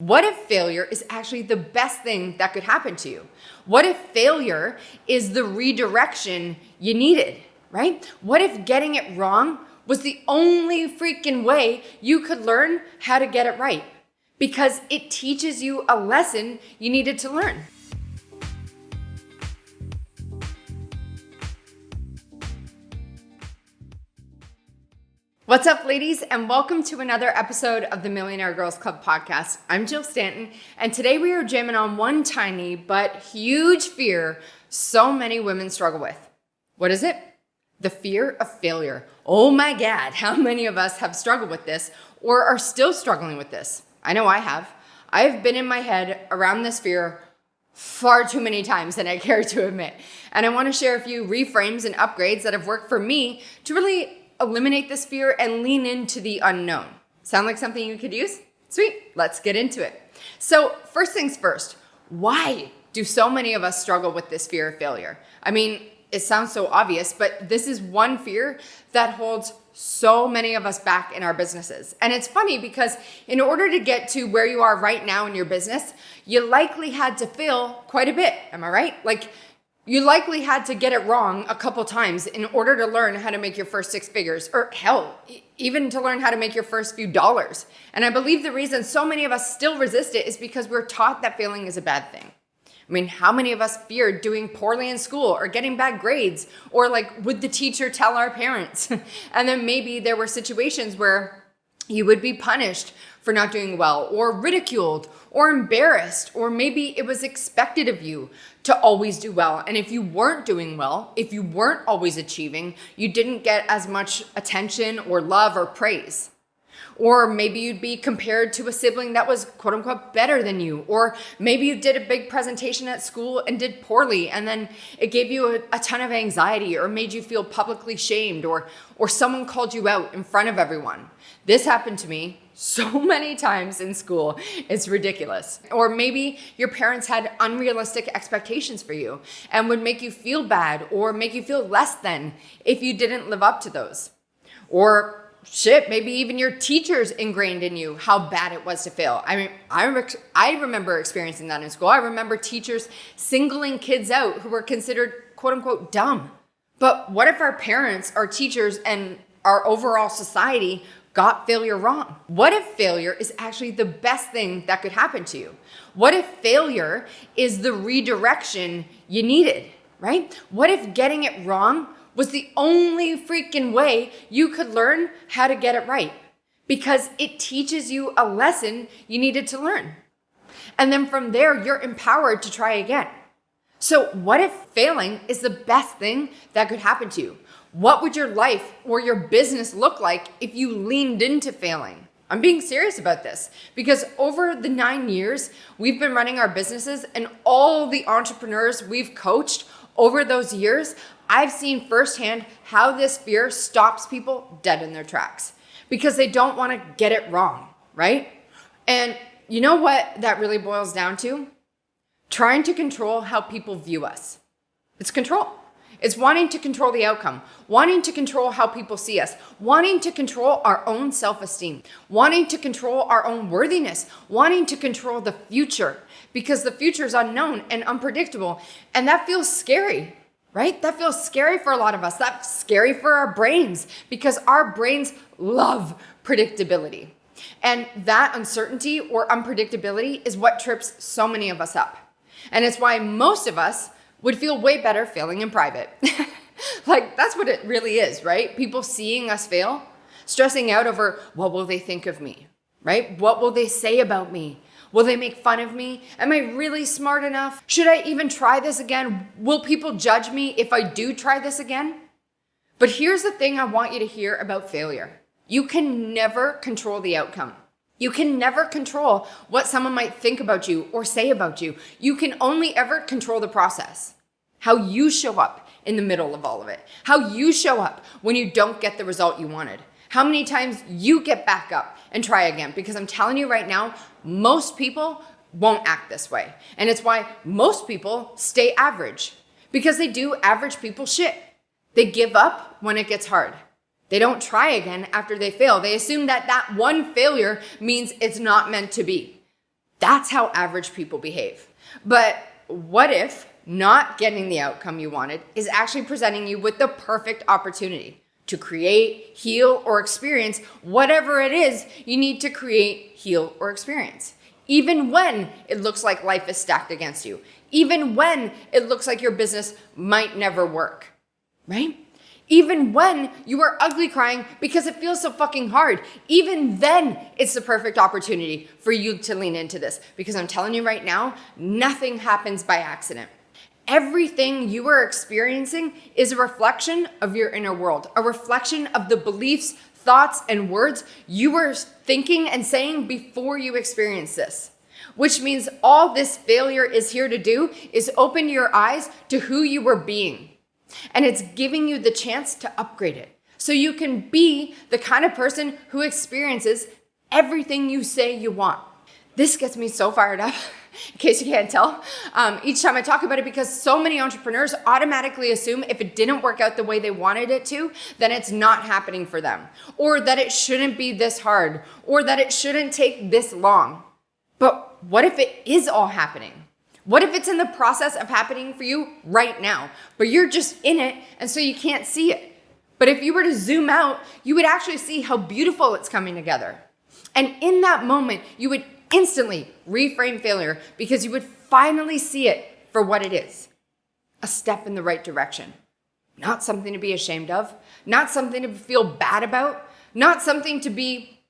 What if failure is actually the best thing that could happen to you? What if failure is the redirection you needed, right? What if getting it wrong was the only freaking way you could learn how to get it right? Because it teaches you a lesson you needed to learn. What's up, ladies, and welcome to another episode of the Millionaire Girls Club podcast. I'm Jill Stanton, and today we are jamming on one tiny but huge fear so many women struggle with. What is it? The fear of failure. Oh my God, how many of us have struggled with this or are still struggling with this? I know I have. I've been in my head around this fear far too many times than I care to admit. And I want to share a few reframes and upgrades that have worked for me to really eliminate this fear and lean into the unknown. Sound like something you could use? Sweet, let's get into it. So first things first, why do so many of us struggle with this fear of failure? I mean, it sounds so obvious, but this is one fear that holds so many of us back in our businesses. And it's funny because in order to get to where you are right now in your business, you likely had to fail quite a bit. Am I right? You likely had to get it wrong a couple times in order to learn how to make your first six figures, or hell, even to learn how to make your first few dollars. And I believe the reason so many of us still resist it is because we're taught that failing is a bad thing. I mean, how many of us feared doing poorly in school or getting bad grades? Or would the teacher tell our parents? And then maybe there were situations where you would be punished for not doing well, or ridiculed, or embarrassed, or maybe it was expected of you to always do well. And if you weren't doing well, if you weren't always achieving, you didn't get as much attention or love or praise. Or maybe you'd be compared to a sibling that was quote unquote better than you. Or maybe you did a big presentation at school and did poorly, and then it gave you a ton of anxiety or made you feel publicly shamed, or someone called you out in front of everyone. This happened to me so many times in school. It's ridiculous. Or maybe your parents had unrealistic expectations for you and would make you feel bad or make you feel less than if you didn't live up to those. Or shit, maybe even your teachers ingrained in you how bad it was to fail. I mean, I remember experiencing that in school. I remember teachers singling kids out who were considered quote unquote dumb. But what if our parents, our teachers, and our overall society got failure wrong? What if failure is actually the best thing that could happen to you? What if failure is the redirection you needed, right? What if getting it wrong was the only freaking way you could learn how to get it right? Because it teaches you a lesson you needed to learn. And then from there, you're empowered to try again. So what if failing is the best thing that could happen to you? What would your life or your business look like if you leaned into failing? I'm being serious about this because over the 9 years we've been running our businesses, and all the entrepreneurs we've coached over those years, I've seen firsthand how this fear stops people dead in their tracks because they don't want to get it wrong, right? And you know what that really boils down to? Trying to control how people view us. It's control. It's wanting to control the outcome, wanting to control how people see us, wanting to control our own self-esteem, wanting to control our own worthiness, wanting to control the future, because the future is unknown and unpredictable. And that feels scary, right? That feels scary for a lot of us. That's scary for our brains because our brains love predictability. And that uncertainty or unpredictability is what trips so many of us up. And it's why most of us would feel way better failing in private. That's what it really is, right? People seeing us fail, stressing out over, what will they think of me, right? What will they say about me? Will they make fun of me? Am I really smart enough? Should I even try this again? Will people judge me if I do try this again? But here's the thing I want you to hear about failure. You can never control the outcome. You can never control what someone might think about you or say about you. You can only ever control the process. How you show up in the middle of all of it. How you show up when you don't get the result you wanted. How many times you get back up and try again. Because I'm telling you right now, most people won't act this way. And it's why most people stay average. Because they do average people shit. They give up when it gets hard. They don't try again after they fail. They assume that that one failure means it's not meant to be. That's how average people behave. But what if not getting the outcome you wanted is actually presenting you with the perfect opportunity to create, heal, or experience whatever it is you need to create, heal, or experience? Even when it looks like life is stacked against you, even when it looks like your business might never work, right? Even when you are ugly crying because it feels so fucking hard, even then it's the perfect opportunity for you to lean into this. Because I'm telling you right now, nothing happens by accident. Everything you are experiencing is a reflection of your inner world, a reflection of the beliefs, thoughts, and words you were thinking and saying before you experienced this. Which means all this failure is here to do is open your eyes to who you were being. And it's giving you the chance to upgrade it. So you can be the kind of person who experiences everything you say you want. This gets me so fired up, in case you can't tell, each time I talk about it, because so many entrepreneurs automatically assume if it didn't work out the way they wanted it to, then it's not happening for them. Or that it shouldn't be this hard. Or that it shouldn't take this long. But what if it is all happening? What if it's in the process of happening for you right now, but you're just in it and so you can't see it? But if you were to zoom out, you would actually see how beautiful it's coming together. And in that moment, you would instantly reframe failure because you would finally see it for what it is. A step in the right direction. Not something to be ashamed of, not something to feel bad about, not something to be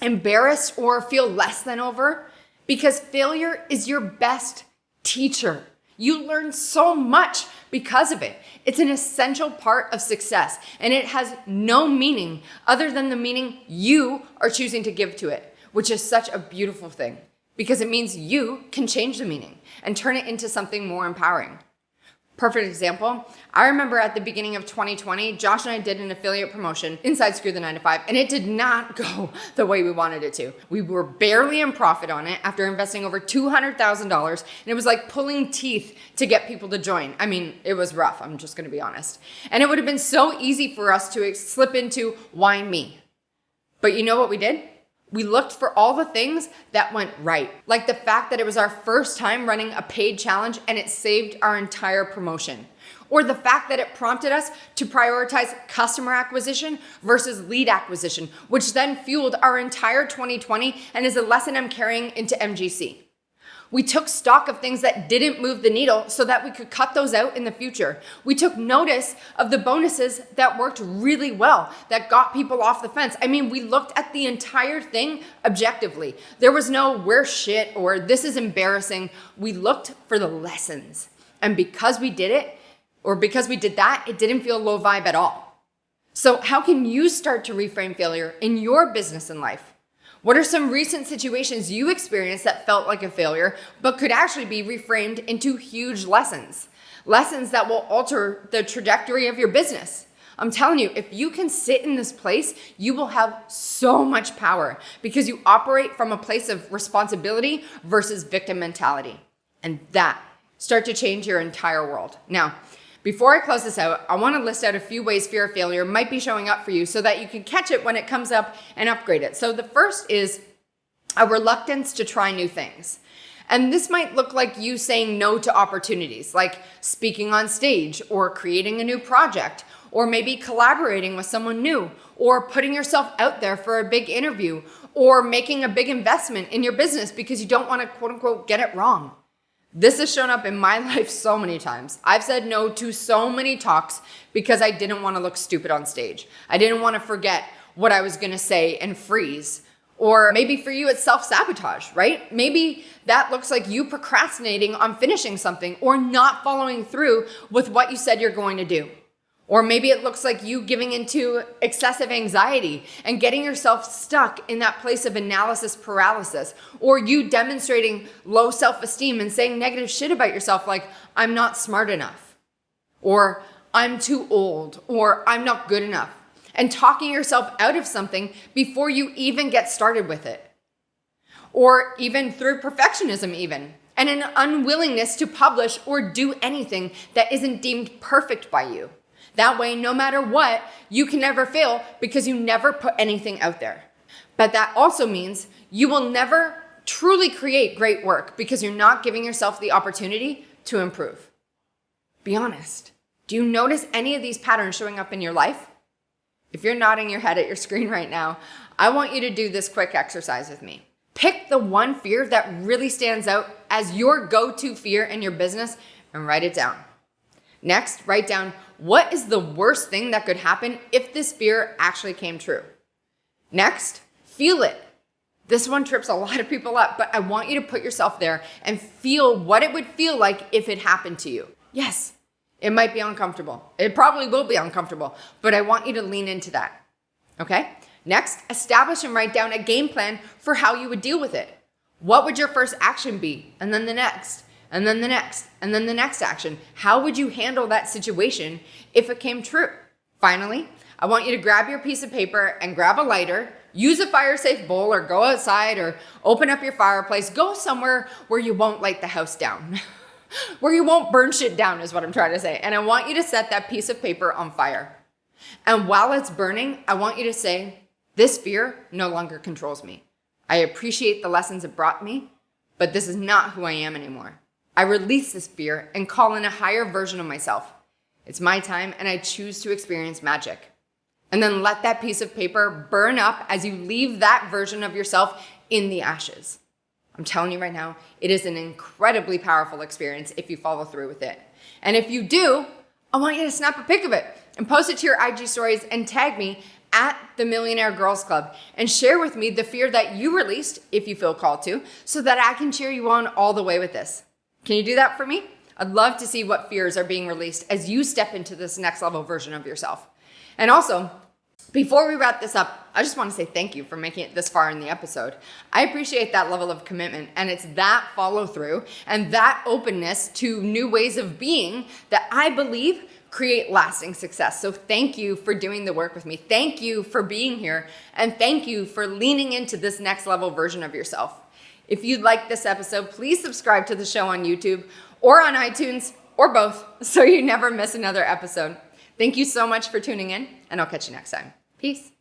embarrassed or feel less than over, because failure is your best teacher. You learn so much because of it. It's an essential part of success, and it has no meaning other than the meaning you are choosing to give to it, which is such a beautiful thing because it means you can change the meaning and turn it into something more empowering. Perfect example. I remember at the beginning of 2020, Josh and I did an affiliate promotion inside Screw the 9 to 5, and it did not go the way we wanted it to. We were barely in profit on it after investing over $200,000, and it was like pulling teeth to get people to join. I mean, it was rough. I'm just going to be honest. And it would have been so easy for us to slip into why me. But you know what we did? We looked for all the things that went right, like the fact that it was our first time running a paid challenge and it saved our entire promotion, or the fact that it prompted us to prioritize customer acquisition versus lead acquisition, which then fueled our entire 2020 and is a lesson I'm carrying into MGC. We took stock of things that didn't move the needle so that we could cut those out in the future. We took notice of the bonuses that worked really well, that got people off the fence. I mean, we looked at the entire thing objectively. There was no we're shit or this is embarrassing. We looked for the lessons. And because we did it, or because we did that, it didn't feel low vibe at all. So how can you start to reframe failure in your business and life? What are some recent situations you experienced that felt like a failure, but could actually be reframed into huge lessons? Lessons that will alter the trajectory of your business. I'm telling you, if you can sit in this place, you will have so much power because you operate from a place of responsibility versus victim mentality. And that start to change your entire world. Now, before I close this out, I want to list out a few ways fear of failure might be showing up for you so that you can catch it when it comes up and upgrade it. So the first is a reluctance to try new things. And this might look like you saying no to opportunities, like speaking on stage or creating a new project, or maybe collaborating with someone new, or putting yourself out there for a big interview, or making a big investment in your business because you don't want to quote unquote get it wrong. This has shown up in my life so many times. I've said no to so many talks because I didn't want to look stupid on stage. I didn't want to forget what I was going to say and freeze. Or maybe for you, it's self-sabotage, right? Maybe that looks like you procrastinating on finishing something or not following through with what you said you're going to do. Or maybe it looks like you giving into excessive anxiety and getting yourself stuck in that place of analysis paralysis. Or you demonstrating low self-esteem and saying negative shit about yourself like, I'm not smart enough. Or I'm too old. Or I'm not good enough. And talking yourself out of something before you even get started with it. Or even through perfectionism even. And an unwillingness to publish or do anything that isn't deemed perfect by you. That way, no matter what, you can never fail because you never put anything out there. But that also means you will never truly create great work because you're not giving yourself the opportunity to improve. Be honest. Do you notice any of these patterns showing up in your life? If you're nodding your head at your screen right now, I want you to do this quick exercise with me. Pick the one fear that really stands out as your go-to fear in your business and write it down. Next, write down what is the worst thing that could happen if this fear actually came true. Next, feel it. This one trips a lot of people up, but I want you to put yourself there and feel what it would feel like if it happened to you. Yes, it might be uncomfortable. It probably will be uncomfortable, but I want you to lean into that. Okay? Next, establish and write down a game plan for how you would deal with it. What would your first action be? And then the next, and then the next, and then the next action. How would you handle that situation if it came true? Finally, I want you to grab your piece of paper and grab a lighter, use a fire-safe bowl, or go outside or open up your fireplace. Go somewhere where you won't light the house down. Where you won't burn shit down is what I'm trying to say. And I want you to set that piece of paper on fire. And while it's burning, I want you to say, this fear no longer controls me. I appreciate the lessons it brought me, but this is not who I am anymore. I release this fear and call in a higher version of myself. It's my time and I choose to experience magic. And then let that piece of paper burn up as you leave that version of yourself in the ashes. I'm telling you right now, it is an incredibly powerful experience if you follow through with it. And if you do, I want you to snap a pic of it and post it to your IG stories and tag me at the Millionaire Girls Club and share with me the fear that you released, if you feel called to, so that I can cheer you on all the way with this. Can you do that for me? I'd love to see what fears are being released as you step into this next level version of yourself. And also, before we wrap this up, I just want to say thank you for making it this far in the episode. I appreciate that level of commitment, and it's that follow through and that openness to new ways of being that I believe create lasting success. So thank you for doing the work with me. Thank you for being here, and thank you for leaning into this next level version of yourself. If you like this episode, please subscribe to the show on YouTube or on iTunes or both so you never miss another episode. Thank you so much for tuning in, and I'll catch you next time. Peace.